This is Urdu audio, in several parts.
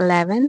11,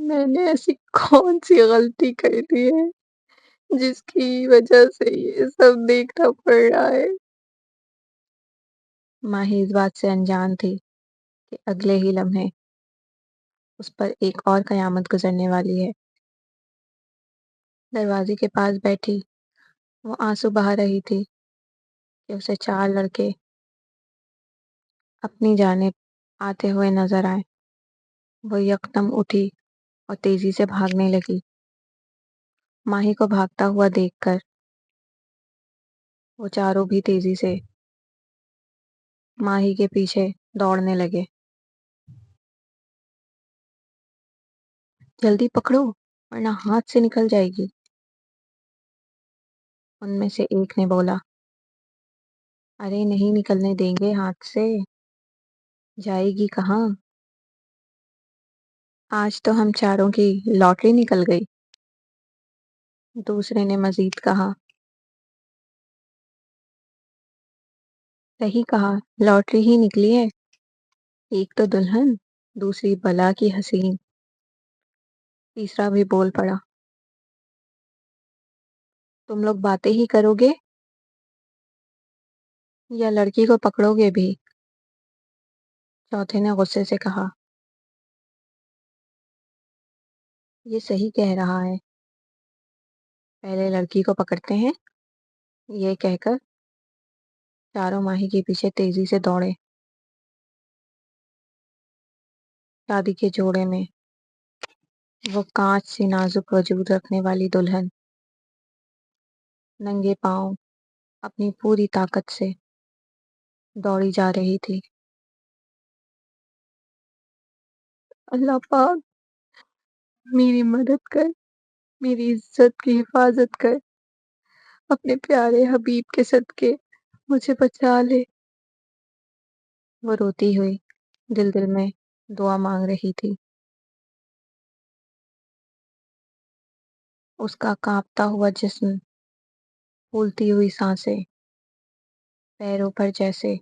میں نے ایسی کون سی غلطی کر دی ہے جس کی وجہ سے یہ سب دیکھنا پڑ رہا ہے؟ ماہی اس بات سے انجان تھی کہ اگلے ہی لمحے اس پر ایک اور قیامت گزرنے والی ہے۔ دروازے کے پاس بیٹھی وہ آنسو بہا رہی تھی کہ اسے چار لڑکے اپنی جانب آتے ہوئے نظر آئے۔ وہ یکدم اٹھی اور تیزی سے بھاگنے لگی۔ ماہی کو بھاگتا ہوا دیکھ کر وہ چاروں بھی تیزی سے ماہی کے پیچھے دوڑنے لگے۔ جلدی پکڑو ورنہ ہاتھ سے نکل جائے گی، ان میں سے ایک نے بولا۔ ارے نہیں نکلنے دیں گے ہاتھ سے، جائے گی کہاں؟ آج تو ہم چاروں کی لاٹری نکل گئی، دوسرے نے مزید کہا۔ صحیح کہا، لاٹری ہی نکلی ہے، ایک تو دلہن، دوسری بلا کی حسین، تیسرا بھی بول پڑا۔ تم لوگ باتیں ہی کرو گے یا لڑکی کو پکڑو گے بھی؟ چوتھے نے غصے سے کہا۔ یہ صحیح کہہ رہا ہے، پہلے لڑکی کو پکڑتے ہیں۔ یہ کہہ کر چاروں ماہی کے پیچھے تیزی سے دوڑے۔ شادی کے جوڑے میں وہ کانچ سی نازک وجود رکھنے والی دلہن ننگے پاؤں اپنی پوری طاقت سے دوڑی جا رہی تھی۔ اللہ پاک میری مدد کر، میری عزت کی حفاظت کر، اپنے پیارے حبیب کے صدقے مجھے بچا لے۔ وہ روتی ہوئی دل دل میں دعا مانگ رہی تھی۔ اس کا کانپتا ہوا جسم، پھولتی ہوئی سانسیں، پیروں پر جیسے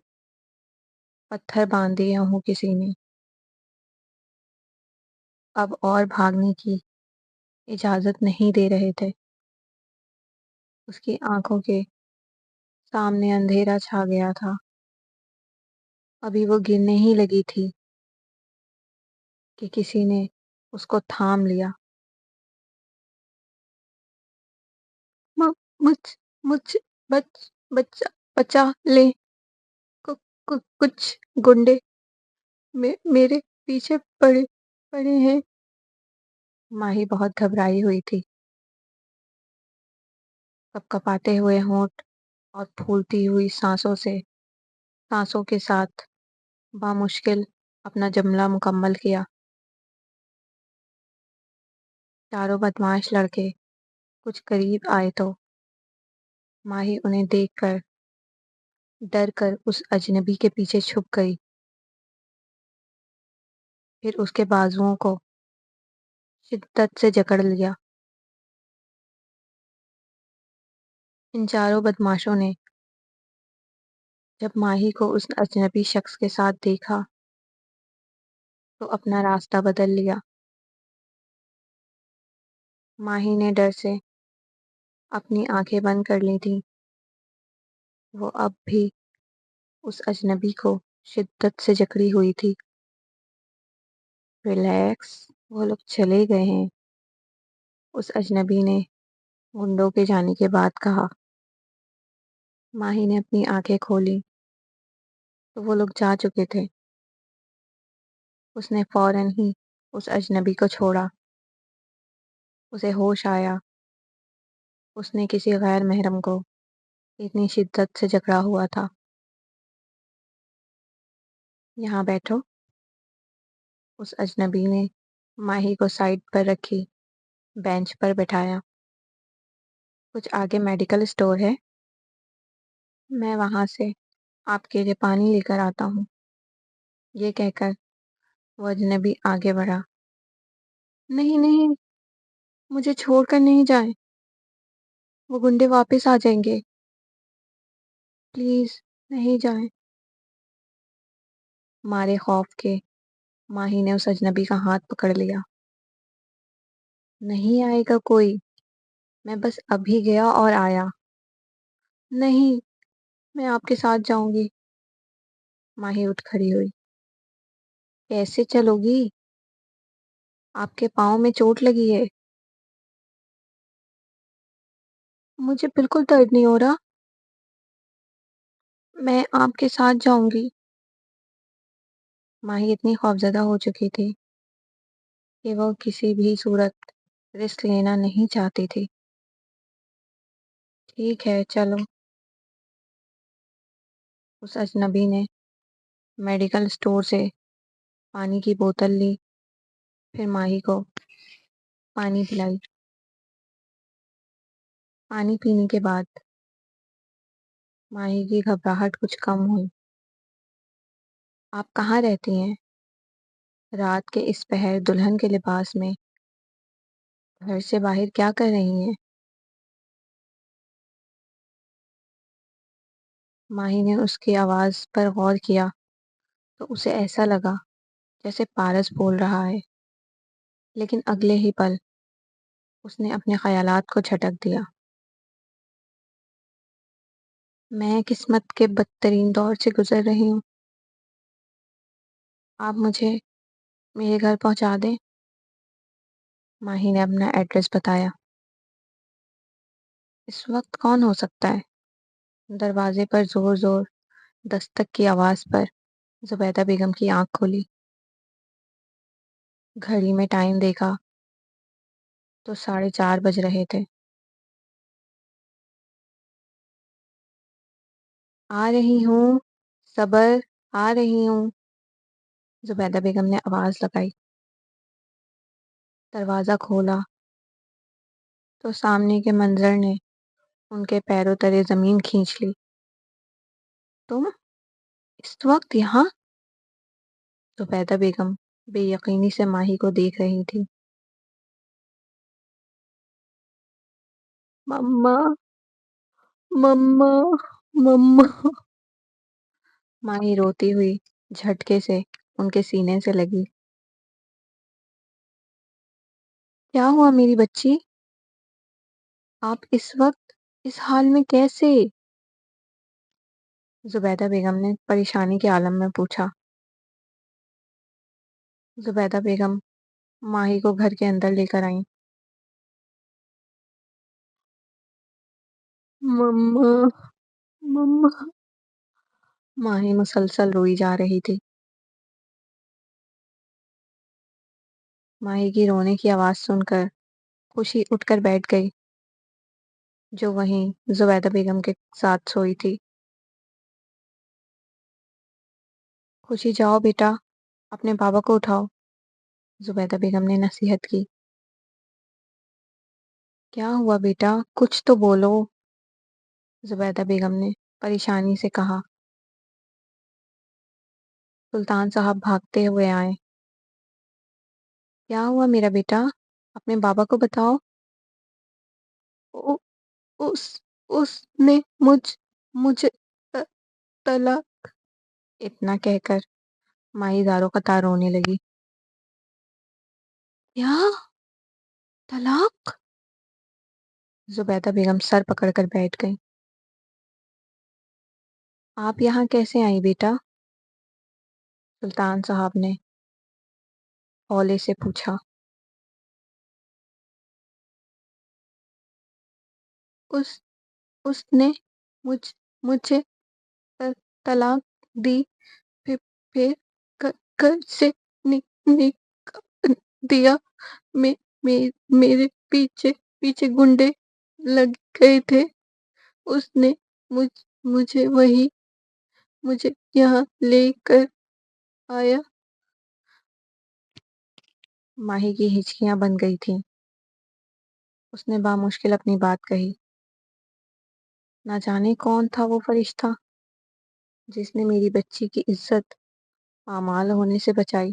پتھر باندھ دیے ہوں کسی نے۔ اب اور بھاگنے کی اجازت نہیں دے رہے تھے۔ اس کی آنکھوں کے سامنے اندھیرا چھا گیا تھا۔ ابھی وہ گرنے ہی لگی تھی کہ کسی نے اس کو تھام لیا۔ مجھ مجھ بچا لے، کچھ گنڈے میرے پیچھے پڑے ہیں۔ ماہی بہت گھبرائی ہوئی تھی۔ کپ کپاتے ہوئے ہونٹ اور پھولتی ہوئی سانسوں کے ساتھ بامشکل اپنا جملہ مکمل کیا۔ چاروں بدمعاش لڑکے کچھ قریب آئے تو ماہی انہیں دیکھ کر ڈر کر اس اجنبی کے پیچھے چھپ گئی۔ پھر اس کے بازوؤں کو شدت سے جکڑ لیا۔ ان چاروں بدماشوں نے جب ماہی کو اس اجنبی شخص کے ساتھ دیکھا تو اپنا راستہ بدل لیا۔ ماہی نے ڈر سے اپنی آنکھیں بند کر لی تھیں۔ وہ اب بھی اس اجنبی کو شدت سے جکڑی ہوئی تھی۔ ریلیکس، وہ لوگ چلے گئے ہیں، اس اجنبی نے گنڈوں کے جانے کے بعد کہا۔ ماہی نے اپنی آنکھیں کھولی تو وہ لوگ جا چکے تھے۔ اس نے فوراً ہی اس اجنبی کو چھوڑا۔ اسے ہوش آیا، اس نے کسی غیر محرم کو اتنی شدت سے جکڑا ہوا تھا۔ یہاں بیٹھو، اس اجنبی نے ماہی کو سائڈ پر رکھی بینچ پر بٹھایا۔ کچھ آگے میڈیکل اسٹور ہے، میں وہاں سے آپ کے لیے پانی لے کر آتا ہوں۔ یہ کہہ کر وہ اجنبی آگے بڑھا۔ نہیں نہیں، مجھے چھوڑ کر نہیں جائیں، وہ گنڈے واپس آ جائیں گے، پلیز نہیں جائیں۔ مارے خوف کے ماہی نے اس اجنبی کا ہاتھ پکڑ لیا۔ نہیں آئے گا کوئی، میں بس ابھی گیا اور آیا۔ نہیں، میں آپ کے ساتھ جاؤں گی۔ ماہی اٹھ کھڑی ہوئی۔ کیسے چلو گی؟ آپ کے پاؤں میں چوٹ لگی ہے۔ مجھے بالکل درد نہیں ہو رہا۔ میں آپ کے ساتھ جاؤں گی۔ ماہی اتنی خوفزدہ ہو چکی تھی کہ وہ کسی بھی صورت رسک لینا نہیں چاہتی تھی۔ ٹھیک ہے چلو۔ اس اجنبی نے میڈیکل اسٹور سے پانی کی بوتل لی، پھر ماہی کو پانی پلائی۔ پانی پینے کے بعد ماہی کی گھبراہٹ کچھ کم ہوئی۔ آپ کہاں رہتی ہیں؟ رات کے اس پہر دلہن کے لباس میں گھر سے باہر کیا کر رہی ہیں؟ ماہی نے اس کی آواز پر غور کیا تو اسے ایسا لگا جیسے پارس بول رہا ہے، لیکن اگلے ہی پل اس نے اپنے خیالات کو جھٹک دیا۔ میں قسمت کے بدترین دور سے گزر رہی ہوں۔ آپ مجھے میرے گھر پہنچا دیں۔ ماہی نے اپنا ایڈریس بتایا۔ اس وقت کون ہو سکتا ہے؟ دروازے پر زور زور دستک کی آواز پر زبیدہ بیگم کی آنکھ کھلی۔ گھڑی میں ٹائم دیکھا تو 4:30 بج رہے تھے۔ آ رہی ہوں، صبر، آ رہی ہوں، زبیدہ بیگم نے آواز لگائی۔ دروازہ کھولا تو سامنے کے منظر نے ان کے پیروں تلے زمین کھینچ لی۔ تم اس وقت یہاں؟ زبیدہ بیگم بے یقینی سے ماہی کو دیکھ رہی تھی۔ مما، مما، مما۔ ماہی روتی ہوئی جھٹکے سے ان کے سینے سے لگی۔ کیا ہوا میری بچی؟ آپ اس وقت اس حال میں کیسے؟ زبیدہ بیگم نے پریشانی کے عالم میں پوچھا۔ زبیدہ بیگم ماہی کو گھر کے اندر لے کر آئیں۔ مما، مما۔ ماہی مسلسل روئی جا رہی تھی۔ ماہی کی رونے کی آواز سن کر خوشی اٹھ کر بیٹھ گئی، جو وہیں زبیدہ بیگم کے ساتھ سوئی تھی۔ خوشی جاؤ بیٹا، اپنے بابا کو اٹھاؤ، زبیدہ بیگم نے نصیحت کی۔ کیا ہوا بیٹا؟ کچھ تو بولو، زبیدہ بیگم نے پریشانی سے کہا۔ سلطان صاحب بھاگتے ہوئے آئے۔ کیا ہوا میرا بیٹا؟ اپنے بابا کو بتاؤ۔ "او- اس اس نے مجھے طلاق"۔ اتنا کہہ کر ماہی زاروں قطار رونے لگی۔ کیا؟ طلاق؟ زبیدہ بیگم سر پکڑ کر بیٹھ گئی۔ آپ یہاں کیسے آئیں بیٹا؟ سلطان صاحب نے ہولے سے پوچھا۔ اس اس نے مجھے طلاق دی، پھر گھر سے نکال دیا۔ میرے پیچھے پیچھے گنڈے لگ گئے تھے۔ اس نے مجھے یہاں لے کر آیا۔ ماہی کی ہچکیاں بن گئی تھیں۔ اس نے بامشکل اپنی بات کہی۔ نہ جانے کون تھا وہ فرشتہ جس نے میری بچی کی عزت پامال ہونے سے بچائی،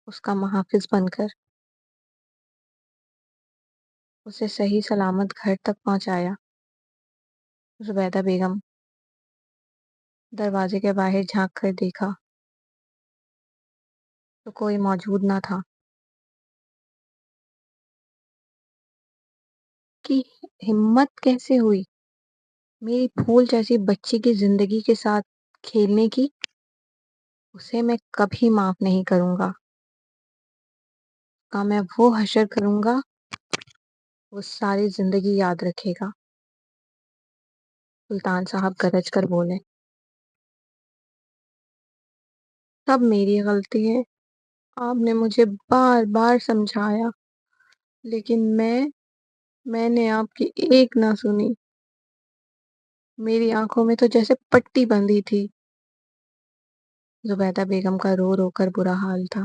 اس کا محافظ بن کر اسے صحیح سلامت گھر تک پہنچایا۔ زبیدہ بیگم دروازے کے باہر جھانک کر دیکھا تو کوئی موجود نہ تھا۔ کی ہمت کیسے ہوئی میری پھول جیسی بچی کی زندگی کے ساتھ کھیلنے کی؟ اسے میں کبھی معاف نہیں کروں گا۔ کا میں وہ حشر کروں گا وہ ساری زندگی یاد رکھے گا۔ سلطان صاحب گرج کر بولے، سب میری غلطی ہے، آپ نے مجھے بار بار سمجھایا، لیکن میں نے آپ کی ایک نہ سنی۔ میری آنکھوں میں تو جیسے پٹی بندھی تھی۔ زبیدہ بیگم کا رو رو کر برا حال تھا۔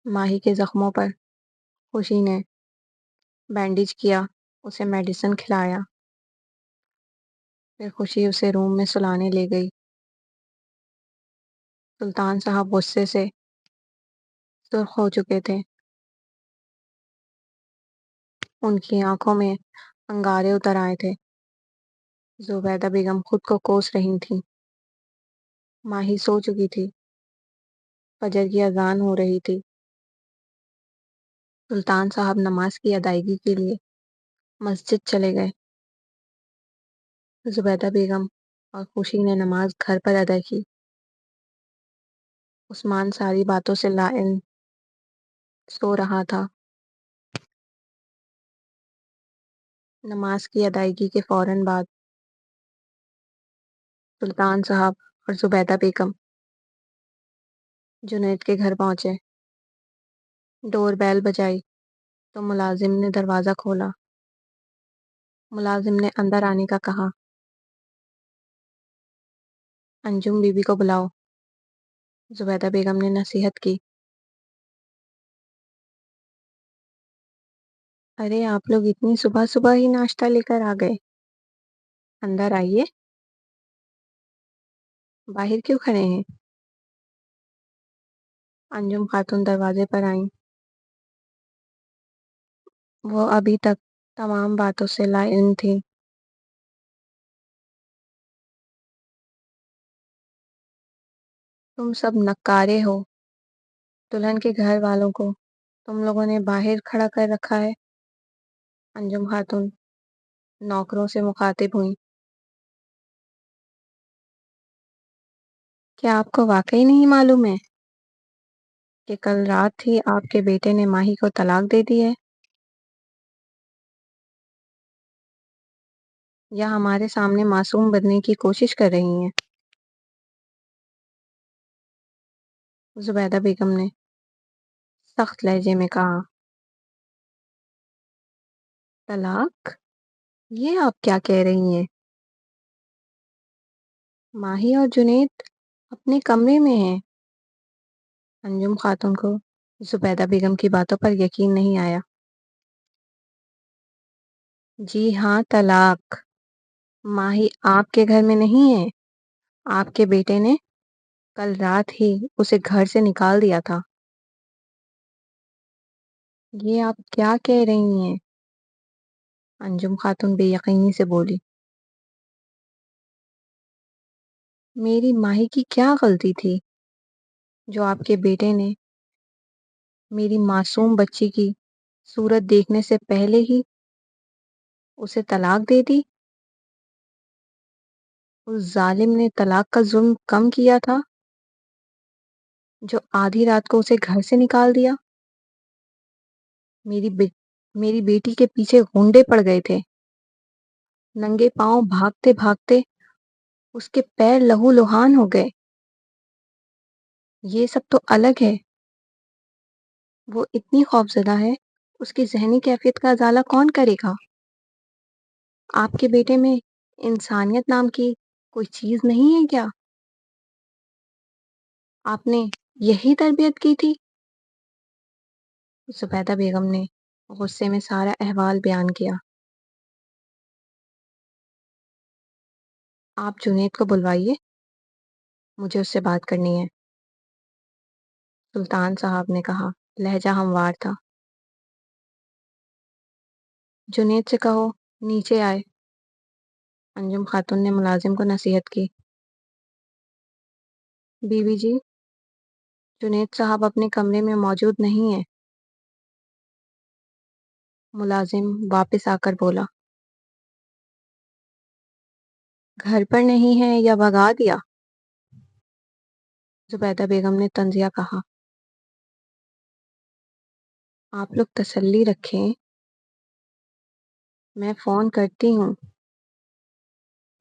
ماہی کے زخموں پر خوشی نے بینڈیج کیا، اسے میڈیسن کھلایا، پھر خوشی اسے روم میں سلانے لے گئی۔ سلطان صاحب غصے سے سرخ ہو چکے تھے، ان کی آنکھوں میں انگارے اتر آئے تھے۔ زبیدہ بیگم خود کو کوس رہی تھیں۔ ماہی سو چکی تھی، فجر کی اذان ہو رہی تھی۔ سلطان صاحب نماز کی ادائیگی کے لیے مسجد چلے گئے۔ زبیدہ بیگم اور خوشی نے نماز گھر پر ادا کی۔ عثمان ساری باتوں سے لا علم سو رہا تھا۔ نماز کی ادائیگی کے فوراً بعد سلطان صاحب اور زبیدہ بیگم جنید کے گھر پہنچے۔ ڈور بیل بجائی تو ملازم نے دروازہ کھولا۔ ملازم نے اندر آنے کا کہا، انجم بی بی کو بلاؤ۔ زبیدہ بیگم نے نصیحت کی، ارے آپ لوگ اتنی صبح صبح ہی ناشتہ لے کر آ گئے، اندر آئیے، باہر کیوں کھڑے ہیں؟ انجم خاتون دروازے پر آئیں۔ وہ ابھی تک تمام باتوں سے لا علم تھی۔ تم سب نکارے ہو، دلہن کے گھر والوں کو تم لوگوں نے باہر کھڑا کر رکھا ہے۔ انجم خاتون نوکروں سے مخاطب ہوئیں، کیا آپ کو واقعی نہیں معلوم ہے کہ کل رات ہی آپ کے بیٹے نے ماہی کو طلاق دے دی ہے؟ یا ہمارے سامنے معصوم بننے کی کوشش کر رہی ہیں؟ زبیدہ بیگم نے سخت لہجے میں کہا، طلاق؟ یہ آپ کیا کہہ رہی ہیں؟ ماہی اور جنید اپنے کمرے میں ہیں۔ انجم خاتون کو زبیدہ بیگم کی باتوں پر یقین نہیں آیا۔ جی ہاں، طلاق۔ ماہی آپ کے گھر میں نہیں ہے، آپ کے بیٹے نے کل رات ہی اسے گھر سے نکال دیا تھا۔ یہ آپ کیا کہہ رہی ہیں؟ انجم خاتون بے یقینی سے بولی، میری ماہی کی کیا غلطی تھی جو آپ کے بیٹے نے میری معصوم بچی کی صورت دیکھنے سے پہلے ہی اسے طلاق دے دی؟ اس ظالم نے طلاق کا ظلم کم کیا تھا جو آدھی رات کو اسے گھر سے نکال دیا۔ میری بیٹی کے پیچھے غنڈے پڑ گئے تھے، ننگے پاؤں بھاگتے بھاگتے اس کے پیر لہو لہان ہو گئے۔ یہ سب تو الگ ہے، وہ اتنی خوفزدہ ہے، اس کی ذہنی کیفیت کا ازالہ کون کرے گا؟ آپ کے بیٹے میں انسانیت نام کی کوئی چیز نہیں ہے کیا؟ آپ نے یہی تربیت کی تھی؟ زبیدہ بیگم نے غصے میں سارا احوال بیان کیا۔ آپ جنید کو بلوائیے، مجھے اس سے بات کرنی ہے، سلطان صاحب نے کہا، لہجہ ہموار تھا۔ جنید سے کہو نیچے آئے۔ انجم خاتون نے ملازم کو نصیحت کی۔ بی بی جی، جنید صاحب اپنے کمرے میں موجود نہیں ہیں، ملازم واپس آ کر بولا۔ گھر پر نہیں ہے یا بھگا دیا؟ زبیدہ بیگم نے طنزیہ کہا۔ آپ لوگ تسلی رکھیں، میں فون کرتی ہوں،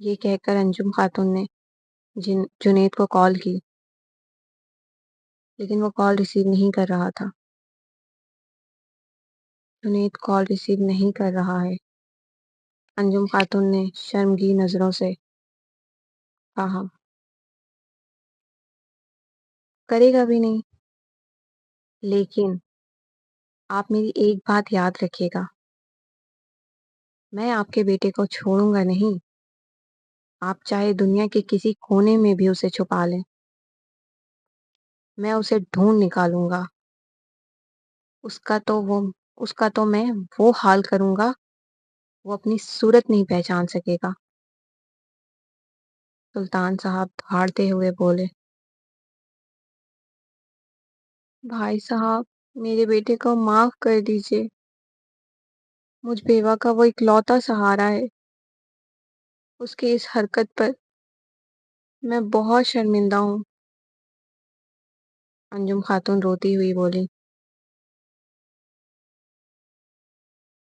یہ کہہ کر انجم خاتون نے جنید کو کال کی، لیکن وہ کال ریسیو نہیں کر رہا تھا۔ جنید کال ریسیو نہیں کر رہا ہے، انجم خاتون نے شرمگین نظروں سے کہا۔ کرے گا بھی نہیں، لیکن آپ میری ایک بات یاد رکھیے گا، میں آپ کے بیٹے کو چھوڑوں گا نہیں، آپ چاہے دنیا کے کسی کونے میں بھی اسے چھپا لیں، میں اسے ڈھونڈ نکالوں گا، اس کا تو میں وہ حال کروں گا وہ اپنی صورت نہیں پہچان سکے گا۔ سلطان صاحب دھاڑتے ہوئے بولے۔ بھائی صاحب، میرے بیٹے کو معاف کر دیجیے، مجھ بیوہ کا وہ اکلوتا سہارا ہے، اس کی اس حرکت پر میں بہت شرمندہ ہوں۔ انجم خاتون روتی ہوئی بولی۔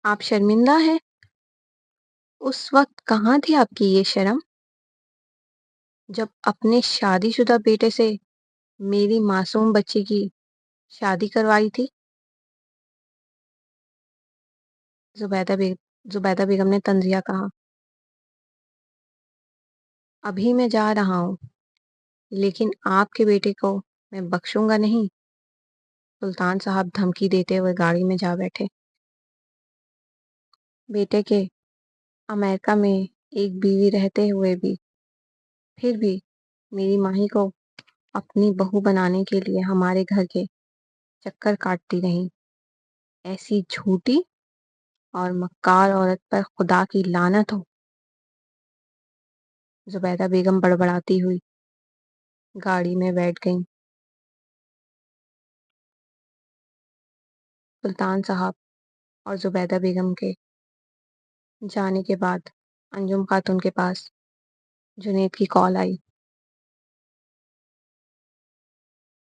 آپ شرمندہ ہیں؟ اس وقت کہاں تھی آپ کی یہ شرم جب اپنے شادی شدہ بیٹے سے میری معصوم بچی کی شادی کروائی تھی؟ زبیدہ بیگم نے طنزیہ کہا۔ ابھی میں جا رہا ہوں، لیکن آپ کے بیٹے کو میں بخشوں گا نہیں۔ سلطان صاحب دھمکی دیتے ہوئے گاڑی میں جا بیٹھے۔ بیٹے کے امریکہ میں ایک بیوی رہتے ہوئے بھی پھر بھی میری ماہی کو اپنی بہو بنانے کے لیے ہمارے گھر کے چکر کاٹتی رہی۔ ایسی جھوٹی اور مکار عورت پر خدا کی لعنت ہو۔ زبیدہ بیگم بڑبڑاتی ہوئی گاڑی میں بیٹھ گئیں۔ سلطان صاحب اور زبیدہ بیگم کے جانے کے بعد انجم خاتون کے پاس جنید کی کال آئی۔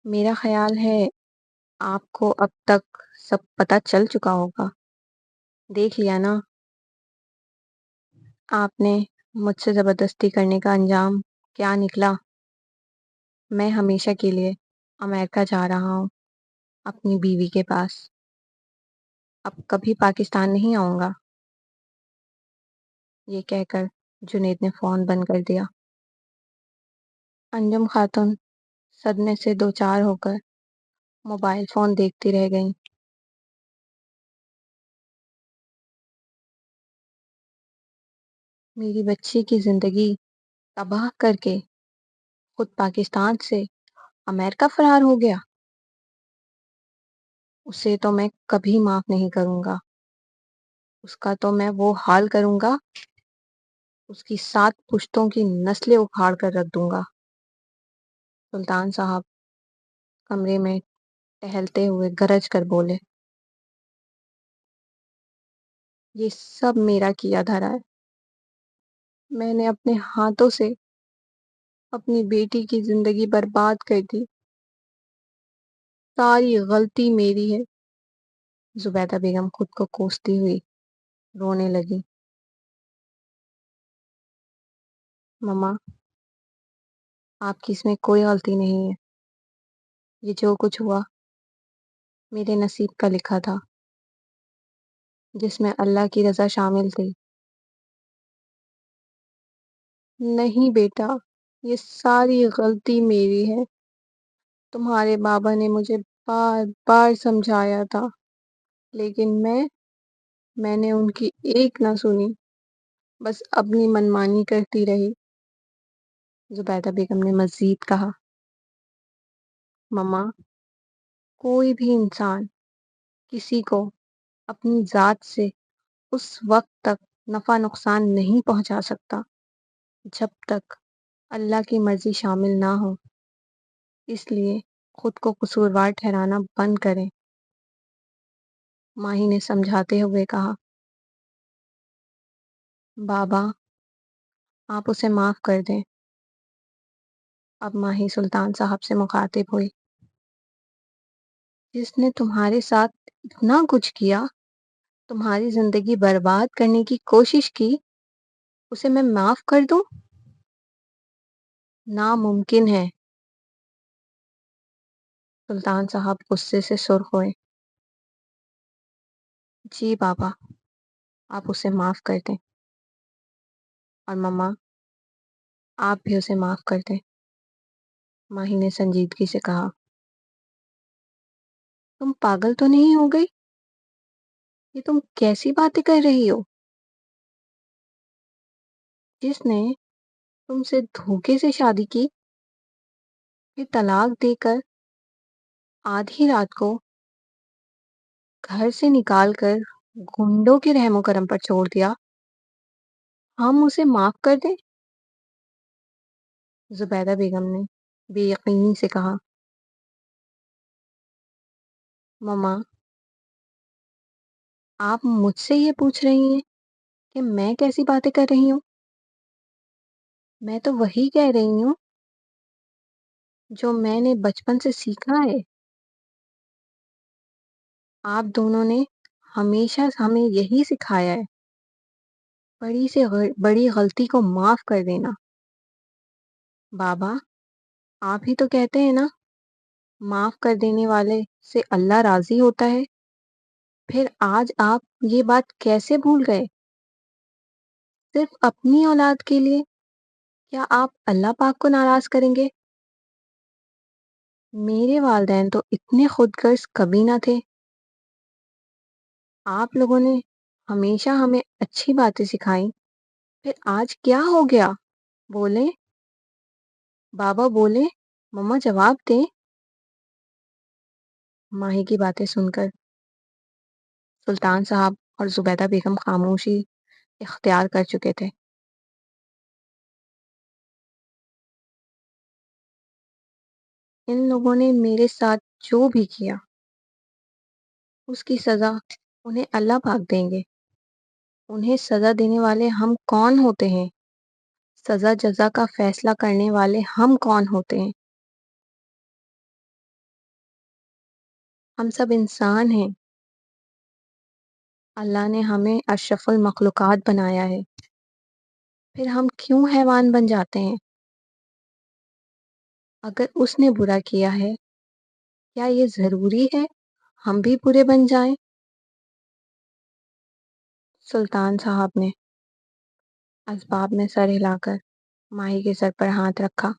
میرا خیال ہے آپ کو اب تک سب پتہ چل چکا ہوگا، دیکھ لیا نا آپ نے مجھ سے زبردستی کرنے کا انجام کیا نکلا۔ میں ہمیشہ کے لیے امریکہ جا رہا ہوں، اپنی بیوی کے پاس، اب کبھی پاکستان نہیں آؤں گا۔ یہ کہہ کر جنید نے فون بند کر دیا۔ انجم خاتون صدمے سے دوچار ہو کر موبائل فون دیکھتی رہ گئیں۔ میری بچی کی زندگی تباہ کر کے خود پاکستان سے امریکہ فرار ہو گیا، اسے تو میں کبھی معاف نہیں کروں گا، اس کا تو میں وہ حال کروں گا، اس کی 7 پشتوں کی نسلیں اکھاڑ کر رکھ دوں گا۔ سلطان صاحب کمرے میں ٹہلتے ہوئے گرج کر بولے۔ یہ سب میرا کیا دھرا ہے، میں نے اپنے ہاتھوں سے اپنی بیٹی کی زندگی برباد کر دی، ساری غلطی میری ہے۔ زبیدہ بیگم خود کو کوستی ہوئی رونے لگی۔ مما، آپ کی اس میں کوئی غلطی نہیں ہے، یہ جو کچھ ہوا میرے نصیب کا لکھا تھا، جس میں اللہ کی رضا شامل تھی۔ نہیں بیٹا، یہ ساری غلطی میری ہے، تمہارے بابا نے مجھے بار بار سمجھایا تھا، لیکن میں نے ان کی ایک نہ سنی، بس اپنی منمانی کرتی رہی۔ زبیدہ بیگم نے مزید کہا۔ مما، کوئی بھی انسان کسی کو اپنی ذات سے اس وقت تک نفع نقصان نہیں پہنچا سکتا جب تک اللہ کی مرضی شامل نہ ہو، اس لیے خود کو قصوروار ٹھہرانا بند کریں، ماہی نے سمجھاتے ہوئے کہا۔ بابا، آپ اسے معاف کر دیں۔ اب ماہی سلطان صاحب سے مخاطب ہوئی۔ جس نے تمہارے ساتھ اتنا کچھ کیا، تمہاری زندگی برباد کرنے کی کوشش کی، اسے میں معاف کر دوں؟ ناممکن ہے۔ سلطان صاحب غصے سے سرخ ہوئے۔ جی بابا، آپ اسے معاف کر دیں، اور مما آپ بھی اسے معاف کر دیں۔ ماہی نے سنجیدگی سے کہا۔ تم پاگل تو نہیں ہو گئی؟ یہ تم کیسی باتیں کر رہی ہو؟ جس نے تم سے دھوکے سے شادی کی، پھر طلاق دے کر آدھی رات کو گھر سے نکال کر گنڈوں کے رحم و کرم پر چھوڑ دیا، ہم اسے معاف کر دیں؟ زبیدہ بیگم نے بے یقینی سے کہا۔ مما، آپ مجھ سے یہ پوچھ رہی ہیں کہ میں کیسی باتیں کر رہی ہوں؟ میں تو وہی کہہ رہی ہوں جو میں نے بچپن سے سیکھا ہے۔ آپ دونوں نے ہمیشہ ہمیں یہی سکھایا ہے، بڑی سے بڑی غلطی کو معاف کر دینا۔ بابا، آپ ہی تو کہتے ہیں نا، معاف کر دینے والے سے اللہ راضی ہوتا ہے۔ پھر آج آپ یہ بات کیسے بھول گئے؟ صرف اپنی اولاد کے لیے کیا آپ اللہ پاک کو ناراض کریں گے؟ میرے والدین تو اتنے خود غرض کبھی نہ تھے۔ آپ لوگوں نے ہمیشہ ہمیں اچھی باتیں سکھائیں، پھر آج کیا ہو گیا؟ بولیں بابا، بولیں، مما جواب دیں۔ ماہی کی باتیں سن کر سلطان صاحب اور زبیدہ بیگم خاموشی اختیار کر چکے تھے۔ ان لوگوں نے میرے ساتھ جو بھی کیا، اس کی سزا انہیں اللہ پاک دیں گے۔ انہیں سزا دینے والے ہم کون ہوتے ہیں؟ سزا جزا کا فیصلہ کرنے والے ہم کون ہوتے ہیں؟ ہم سب انسان ہیں۔ اللہ نے ہمیں اشرف المخلوقات بنایا ہے، پھر ہم کیوں حیوان بن جاتے ہیں؟ اگر اس نے برا کیا ہے، کیا یہ ضروری ہے ہم بھی برے بن جائیں؟ سلطان صاحب نے اسباب میں سر ہلا کر ماہی کے سر پر ہاتھ رکھا۔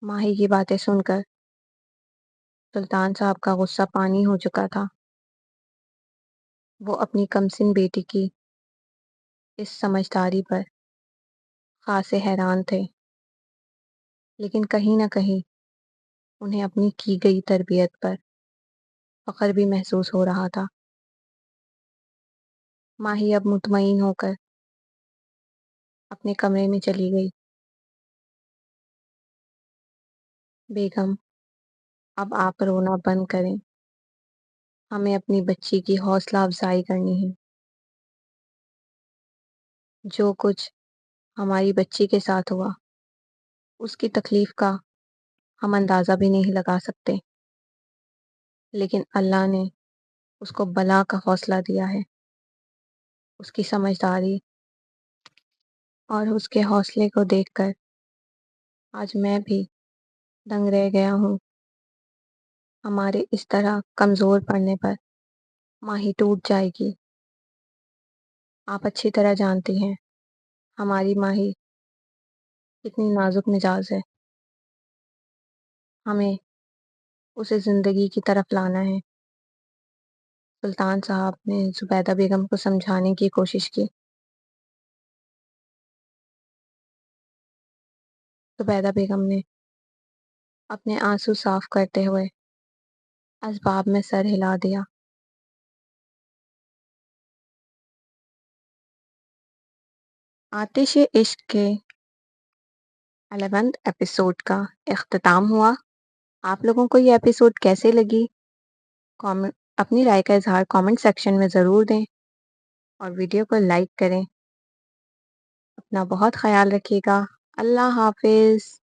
ماہی کی باتیں سن کر سلطان صاحب کا غصہ پانی ہو چکا تھا۔ وہ اپنی کمسن بیٹی کی اس سمجھداری پر خاصے حیران تھے، لیکن کہیں نہ کہیں انہیں اپنی کی گئی تربیت پر فخر بھی محسوس ہو رہا تھا۔ ماہی اب مطمئن ہو کر اپنے کمرے میں چلی گئی۔ بیگم، اب آپ رونا بند کریں، ہمیں اپنی بچی کی حوصلہ افزائی کرنی ہے۔ جو کچھ ہماری بچی کے ساتھ ہوا، اس کی تکلیف کا ہم اندازہ بھی نہیں لگا سکتے، لیکن اللہ نے اس کو بلا کا حوصلہ دیا ہے۔ اس کی سمجھداری اور اس کے حوصلے کو دیکھ کر آج میں بھی دنگ رہ گیا ہوں۔ ہمارے اس طرح کمزور پڑنے پر ماہی ٹوٹ جائے گی۔ آپ اچھی طرح جانتی ہیں ہماری ماہی کتنی نازک مزاج ہے۔ ہمیں اسے زندگی کی طرف لانا ہے۔ سلطان صاحب نے زبیدہ بیگم کو سمجھانے کی کوشش کی۔ زبیدہ بیگم نے اپنے آنسو صاف کرتے ہوئے اسباب میں سر ہلا دیا۔ آتش عشق کے 11ویں ایپیسوڈ کا اختتام ہوا۔ آپ لوگوں کو یہ ایپیسوڈ کیسے لگی؟ اپنی رائے کا اظہار کامنٹ سیکشن میں ضرور دیں اور ویڈیو کو لائک کریں۔ اپنا بہت خیال رکھیے گا۔ اللہ حافظ۔